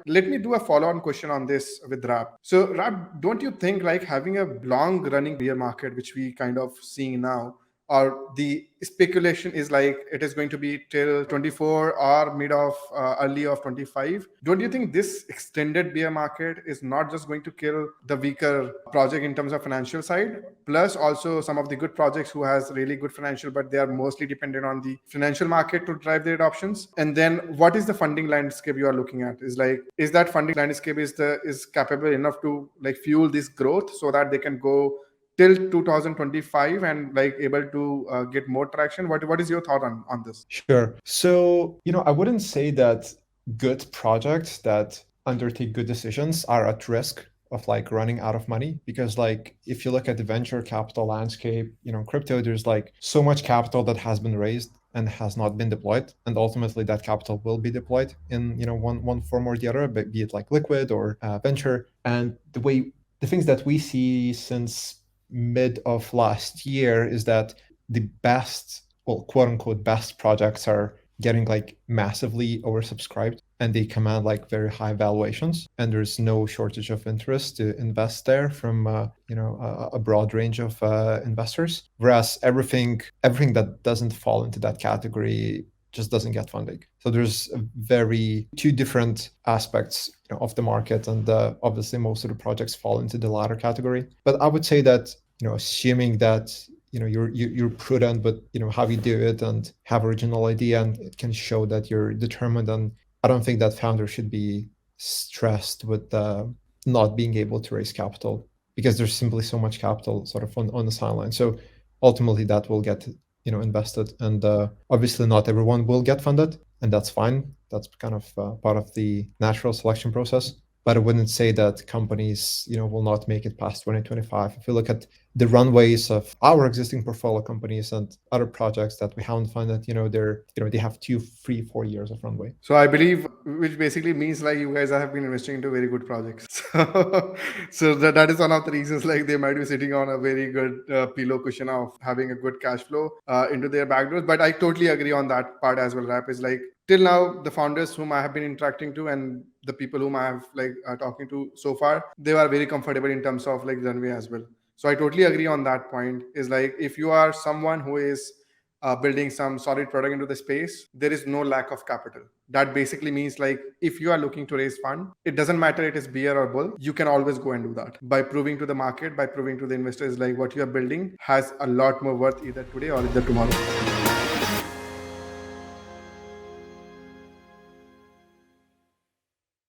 let me do a follow-on question on this with Rap. So Rap, don't you think like having a long running bear market, which we kind of seeing now, or the speculation is like it is going to be till 24 or mid of early of 25, don't you think this extended bear market is not just going to kill the weaker project in terms of financial side, plus also some of the good projects who has really good financial, but they are mostly dependent on the financial market to drive their adoptions? And then what is the funding landscape you are looking at? Is like, is that funding landscape is capable enough to like fuel this growth so that they can go till 2025 and like able to get more traction? What is your thought on this? Sure. So, I wouldn't say that good projects that undertake good decisions are at risk of like running out of money, because like if you look at the venture capital landscape, crypto, there's like so much capital that has been raised and has not been deployed, and ultimately that capital will be deployed in one form or the other, be it like liquid or venture. And the things that we see since mid of last year is that the best, well, quote unquote, best projects are getting like massively oversubscribed, and they command like very high valuations, and there's no shortage of interest to invest there from a broad range of investors. Whereas everything that doesn't fall into that category just doesn't get funding. So there's two different aspects of the market, and obviously most of the projects fall into the latter category. But I would say that assuming that you're prudent, but how you do it and have original idea and it can show that you're determined, and I don't think that founders should be stressed with not being able to raise capital, because there's simply so much capital sort of on the sideline. So ultimately that will get invested, and obviously not everyone will get funded, and that's fine. That's kind of part of the natural selection process. But I wouldn't say that companies will not make it past 2025. If you look at the runways of our existing portfolio companies and other projects that we haven't funded, they have 2, 3, 4 years of runway. So I believe, which basically means like you guys have been investing into very good projects. So that is one of the reasons like they might be sitting on a very good pillow cushion of having a good cash flow into their back doors. But I totally agree on that part as well. Rap is like, till now, the founders whom I have been interacting to and the people whom I have like talking to so far, they are very comfortable in terms of like runway as well. So I totally agree on that point. Is like, if you are someone who is building some solid product into the space, there is no lack of capital. That basically means like, if you are looking to raise fund, it doesn't matter it is bear or bull, you can always go and do that by proving to the market, by proving to the investors like what you are building has a lot more worth either today or either tomorrow.